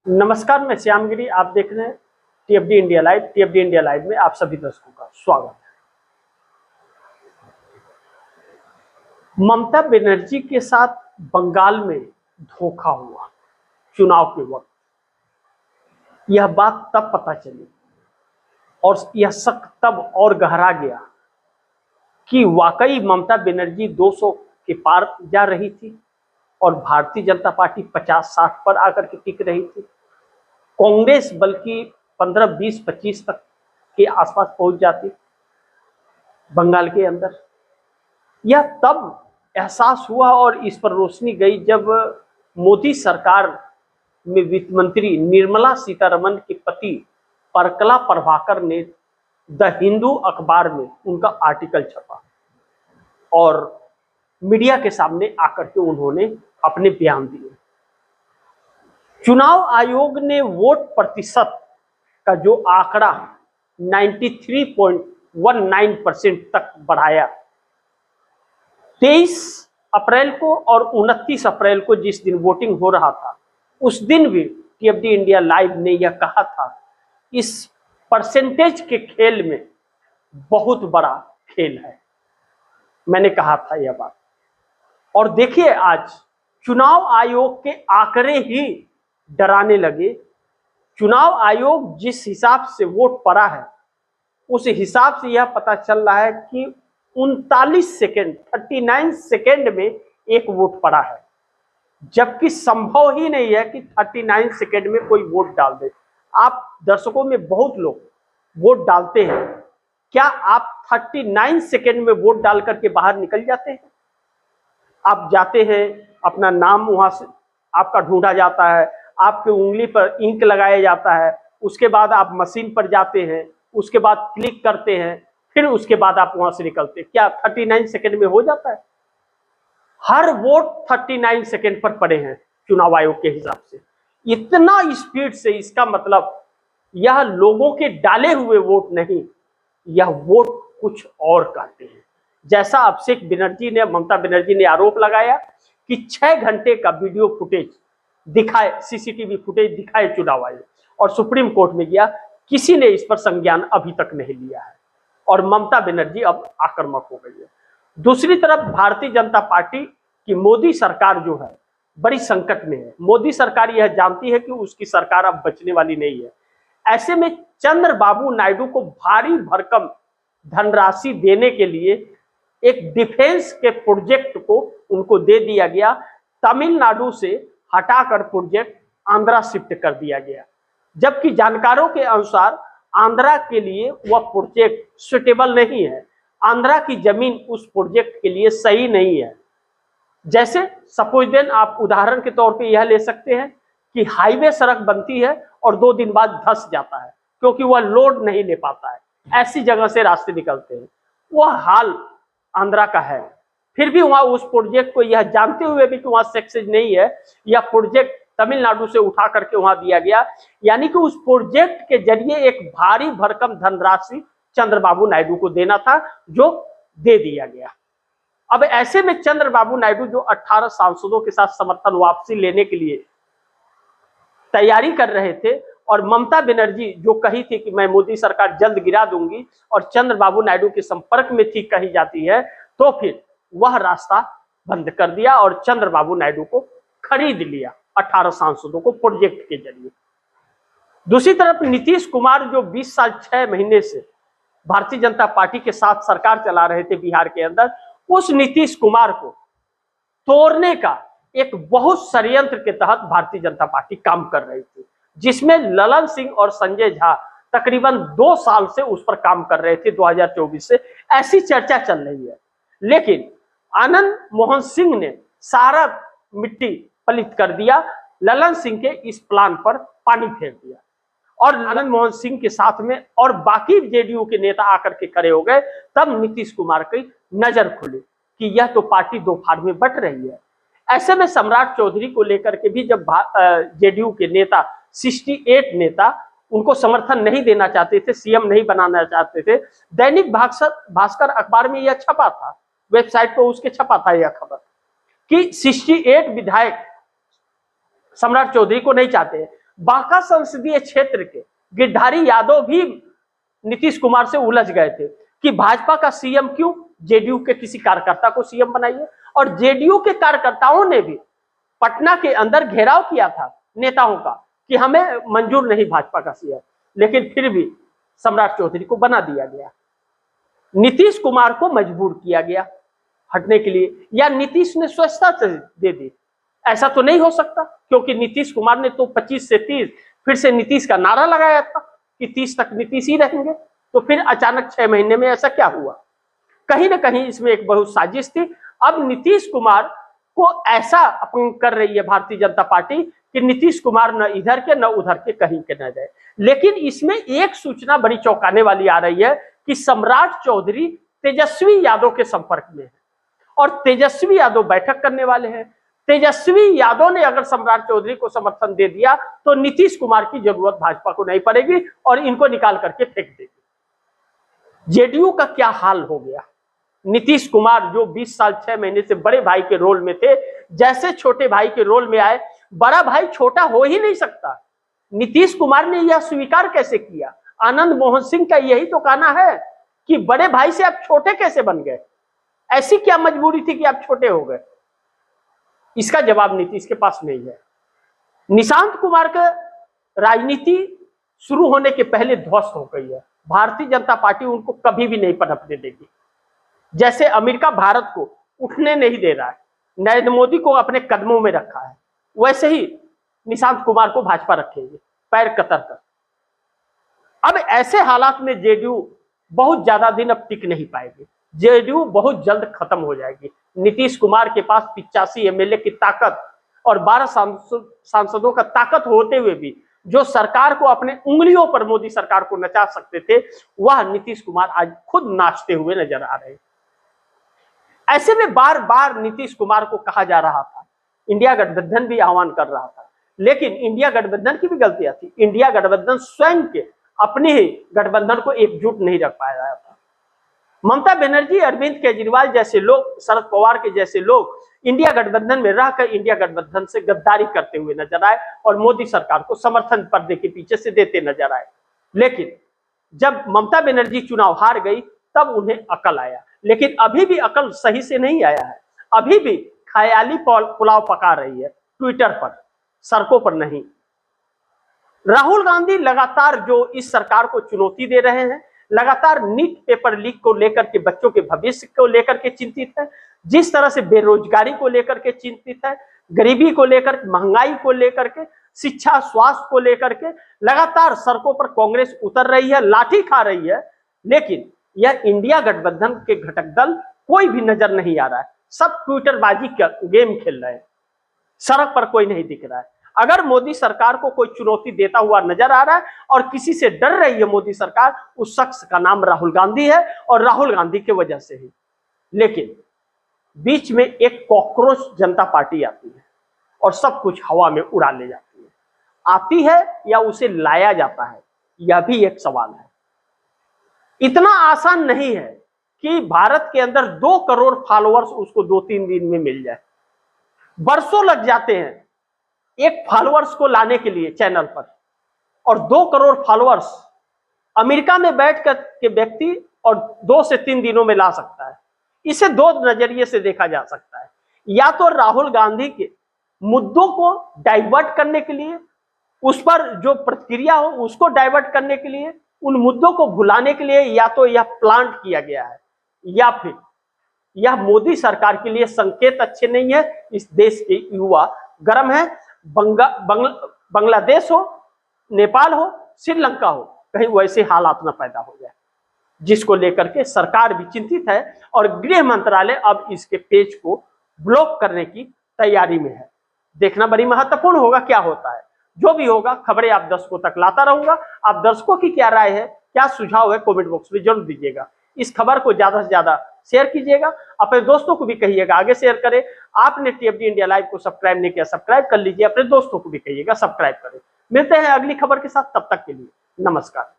नमस्कार, मैं श्यामगिरी। आप देख रहे हैं टीएफडी इंडिया लाइव। टीएफडी इंडिया लाइव में आप सभी दर्शकों का स्वागत है। ममता बनर्जी के साथ बंगाल में धोखा हुआ चुनाव के वक्त, यह बात तब पता चली और यह शक तब और गहरा गया कि वाकई ममता बनर्जी 200 के पार जा रही थी और भारतीय जनता पार्टी 50-60 पर आकर के टिक रही थी। कांग्रेस बल्कि 15-20-25 तक के आसपास पहुंच जाती बंगाल के अंदर। यह तब एहसास हुआ और इस पर रोशनी गई जब मोदी सरकार में वित्त मंत्री निर्मला सीतारमण के पति परकला प्रभाकर ने द हिंदू अखबार में उनका आर्टिकल छपा और मीडिया के सामने आकर के उन्होंने अपने बयान दिए। चुनाव आयोग ने वोट प्रतिशत का जो आंकड़ा 93.19% तक बढ़ाया, 23 अप्रैल को और 29 अप्रैल को जिस दिन वोटिंग हो रहा था, उस दिन भी टीएफडी इंडिया लाइव ने यह कहा था, इस परसेंटेज के खेल में बहुत बड़ा खेल है। मैंने कहा था यह बात, और देखिए आज चुनाव आयोग के आंकड़े ही डराने लगे। चुनाव आयोग जिस हिसाब से वोट पड़ा है, उस हिसाब से यह पता चल रहा है कि 39 सेकेंड में एक वोट पड़ा है, जबकि संभव ही नहीं है कि 39 सेकेंड में कोई वोट डाल दे। आप दर्शकों में बहुत लोग वोट डालते हैं, क्या आप 39 सेकेंड में वोट डाल करके बाहर निकल जाते हैं? आप जाते हैं, अपना नाम वहां से आपका ढूंढा जाता है, आपके उंगली पर इंक लगाया जाता है, उसके बाद आप मशीन पर जाते हैं, उसके बाद क्लिक करते हैं, फिर उसके बाद आप वहां से निकलते हैं। क्या 39 सेकेंड में हो जाता है? हर वोट 39 सेकेंड पर पड़े हैं चुनाव आयोग के हिसाब से। इतना स्पीड से, इसका मतलब यह लोगों के डाले हुए वोट नहीं, यह वोट कुछ और कहते हैं। जैसा अभिषेक बनर्जी ने, ममता बनर्जी ने आरोप लगाया कि 6 घंटे का वीडियो फुटेज दिखाए, सीसीटीवी फुटेज दिखाए चुनाव आयोग, और सुप्रीम कोर्ट में गया, किसी ने इस पर संज्ञान अभी तक नहीं लिया है और ममता बनर्जी अब आक्रामक हो गई है। दूसरी तरफ भारतीय जनता पार्टी की मोदी सरकार जो है, बड़ी संकट में है। मोदी सरकार यह जानती है कि उसकी सरकार अब बचने वाली नहीं है। ऐसे में चंद्रबाबू नायडू को भारी भरकम धनराशि देने के लिए एक डिफेंस के प्रोजेक्ट को उनको दे दिया गया। तमिलनाडु से हटाकर प्रोजेक्ट आंध्रा शिफ्ट कर दिया गया, जबकि जानकारों के अनुसार आंध्रा के लिए वह प्रोजेक्ट सुटेबल नहीं है। आंध्रा की जमीन उस प्रोजेक्ट के लिए सही नहीं है। जैसे सपोज देन, आप उदाहरण के तौर पे यह ले सकते हैं कि हाईवे सड़क बनती है और 2 दिन बाद धंस जाता है क्योंकि वह लोड नहीं ले पाता है। ऐसी जगह से रास्ते निकलते हैं। वह हाल आंध्रा का है। फिर भी वहां उस प्रोजेक्ट को, यह जानते हुए भी कि वहां सक्सेस नहीं है, यह प्रोजेक्ट तमिलनाडु से उठा करके वहां दिया गया। यानी कि उस प्रोजेक्ट के जरिए एक भारी भरकम धनराशि चंद्रबाबू नायडू को देना था, जो दे दिया गया। अब ऐसे में चंद्रबाबू नायडू जो 18 सांसदों के साथ समर्थन वापसी लेने के लिए तैयारी कर रहे थे, और ममता बनर्जी जो कही थी कि मैं मोदी सरकार जल्द गिरा दूंगी और चंद्रबाबू नायडू के संपर्क में थी कही जाती है, तो फिर वह रास्ता बंद कर दिया और चंद्रबाबू नायडू को खरीद लिया 18 सांसदों को प्रोजेक्ट के जरिए। दूसरी तरफ नीतीश कुमार जो 20 साल 6 महीने से भारतीय जनता पार्टी के साथ सरकार चला रहे थे बिहार के अंदर, उस नीतीश कुमार को तोड़ने का एक बहुत षड्यंत्र के तहत भारतीय जनता पार्टी काम कर रही थी, जिसमें ललन सिंह और संजय झा तकरीबन 2 साल से उस पर काम कर रहे थे, 2024 से ऐसी चर्चा चल रही है। लेकिन आनंद मोहन सिंह ने सारा मिट्टी पलित कर दिया, ललन सिंह के इस प्लान पर पानी फेर दिया, और आनंद मोहन सिंह के साथ में और बाकी जेडीयू के नेता आकर के खड़े हो गए। तब नीतीश कुमार की नजर खुली कि यह तो पार्टी 2 भाग में बट रही है। ऐसे में सम्राट चौधरी को लेकर के भी जब जेडीयू के नेता 68 नेता उनको समर्थन नहीं देना चाहते थे, सीएम नहीं बनाना चाहते थे, दैनिक भास्कर अखबार में यह छपा था, वेबसाइट पर उसके छपा था यह खबर कि 68 विधायक सम्राट चौधरी को नहीं चाहते हैं। बांका संसदीय क्षेत्र के गिरधारी यादव भी नीतीश कुमार से उलझ गए थे कि भाजपा का सीएम क्यों, जेडीयू के किसी कार्यकर्ता को सीएम बनाइए। और जेडीयू के कार्यकर्ताओं ने भी पटना के अंदर घेराव किया था नेताओं का कि हमें मंजूर नहीं भाजपा का सीएम, लेकिन फिर भी सम्राट चौधरी को बना दिया गया। नीतीश कुमार को मजबूर किया गया हटने के लिए, या नीतीश ने स्वच्छता से दे दी। ऐसा तो नहीं हो सकता, क्योंकि नीतीश कुमार ने तो 25 से 30 फिर से नीतीश का नारा लगाया था कि 30 तक नीतीश ही रहेंगे। तो फिर अचानक 6 महीने में ऐसा क्या हुआ? कहीं ना कहीं इसमें एक बहुत साजिश थी। अब नीतीश कुमार को ऐसा अपंग कर रही है भारतीय जनता पार्टी कि नीतीश कुमार न इधर के न उधर के कहीं के न जाए। लेकिन इसमें एक सूचना बड़ी चौंकाने वाली आ रही है कि सम्राट चौधरी तेजस्वी यादव के संपर्क में है और तेजस्वी यादव बैठक करने वाले हैं। तेजस्वी यादव ने अगर सम्राट चौधरी को समर्थन दे दिया तो नीतीश कुमार की जरूरत भाजपा को नहीं पड़ेगी और इनको निकाल करके फेंक देगी। जेडीयू का क्या हाल हो गया? नीतीश कुमार जो 20 साल 6 महीने से बड़े भाई के रोल में थे, जैसे छोटे भाई के रोल में आए, बड़ा भाई छोटा हो ही नहीं सकता। नीतीश कुमार ने यह स्वीकार कैसे किया? आनंद मोहन सिंह का यही तो कहना है कि बड़े भाई से आप छोटे कैसे बन गए? ऐसी क्या मजबूरी थी कि आप छोटे हो गए? इसका जवाब नीतीश के पास नहीं है। निशांत कुमार का राजनीति शुरू होने के पहले ध्वस्त हो गई है। भारतीय जनता पार्टी उनको कभी भी नहीं पनपने देगी। जैसे अमेरिका भारत को उठने नहीं दे रहा है, नरेंद्र मोदी को अपने कदमों में रखा है, वैसे ही निशांत कुमार को भाजपा रखेगी पैर कतर कर। अब ऐसे हालात में जेडीयू बहुत ज्यादा दिन अब टिक नहीं पाएगी। जेडीयू बहुत जल्द खत्म हो जाएगी। नीतीश कुमार के पास 85 एमएलए की ताकत और 12 सांसदों का ताकत होते हुए भी जो सरकार को अपने उंगलियों पर मोदी सरकार को नचा सकते थे, वह नीतीश कुमार आज खुद नाचते हुए नजर आ रहे हैं। ऐसे में बार बार नीतीश कुमार को कहा जा रहा था, इंडिया गठबंधन भी आह्वान कर रहा था, लेकिन इंडिया गठबंधन की भी गलतियां थी। इंडिया गठबंधन स्वयं के अपने ही गठबंधन को एकजुट नहीं रख पाया था। ममता बनर्जी, अरविंद केजरीवाल जैसे लोग, शरद पवार के जैसे लोग इंडिया गठबंधन में रहकर इंडिया गठबंधन से गद्दारी करते हुए नजर आए और मोदी सरकार को समर्थन पर्दे के पीछे से देते नजर आए। लेकिन जब ममता बनर्जी चुनाव हार गई तब उन्हें अकल आया, लेकिन अभी भी अकल सही से नहीं आया है। अभी भी ख्याली पुलाव पका रही है ट्विटर पर, सड़कों पर नहीं। राहुल गांधी लगातार जो इस सरकार को चुनौती दे रहे हैं, लगातार नीट पेपर लीक को लेकर के, बच्चों के भविष्य को लेकर के चिंतित है, जिस तरह से बेरोजगारी को लेकर के चिंतित है, गरीबी को लेकर, महंगाई को लेकर के, शिक्षा स्वास्थ्य को लेकर के लगातार सड़कों पर कांग्रेस उतर रही है, लाठी खा रही है। लेकिन यह इंडिया गठबंधन के घटक दल कोई भी नजर नहीं आ रहा है। सब ट्विटरबाजी का गेम खेल रहे हैं, सड़क पर कोई नहीं दिख रहा है। अगर मोदी सरकार को कोई चुनौती देता हुआ नजर आ रहा है और किसी से डर रही है मोदी सरकार, उस शख्स का नाम राहुल गांधी है और राहुल गांधी की वजह से ही। लेकिन बीच में एक कॉकरोच जनता पार्टी आती है और सब कुछ हवा में उड़ा ले जाती है। आती है या उसे लाया जाता है, यह भी एक सवाल है। इतना आसान नहीं है कि भारत के अंदर 2 करोड़ फॉलोअर्स उसको 2-3 दिन में मिल जाए। बरसों लग जाते हैं एक फॉलोअर्स को लाने के लिए चैनल पर, और 2 करोड़ फॉलोअर्स अमेरिका में बैठ कर के व्यक्ति और 2 से 3 दिनों में ला सकता है। इसे 2 नजरिए से देखा जा सकता है। या तो राहुल गांधी के मुद्दों को डाइवर्ट करने के लिए, उस पर जो प्रतिक्रिया हो उसको डाइवर्ट करने के लिए, उन मुद्दों को भुलाने के लिए, या तो यह प्लांट किया गया है, या फिर यह मोदी सरकार के लिए संकेत अच्छे नहीं है। इस देश के युवा गर्म है। बांग्लादेश हो, नेपाल हो, श्रीलंका हो, कहीं वैसे हालात न पैदा हो जाए, जिसको लेकर के सरकार भी चिंतित है और गृह मंत्रालय अब इसके पेज को ब्लॉक करने की तैयारी में है। देखना बड़ी महत्वपूर्ण होगा क्या होता है। जो भी होगा खबरें आप दर्शकों तक लाता रहूंगा। आप दर्शकों की क्या राय है, क्या सुझाव है, कमेंट बॉक्स में जरूर दीजिएगा। इस खबर को ज्यादा से ज्यादा शेयर कीजिएगा, अपने दोस्तों को भी कहिएगा आगे शेयर करें। आपने टीएफडी इंडिया लाइव को सब्सक्राइब नहीं किया, सब्सक्राइब कर लीजिए, अपने दोस्तों को भी कहिएगा सब्सक्राइब करें। मिलते हैं अगली खबर के साथ, तब तक के लिए नमस्कार।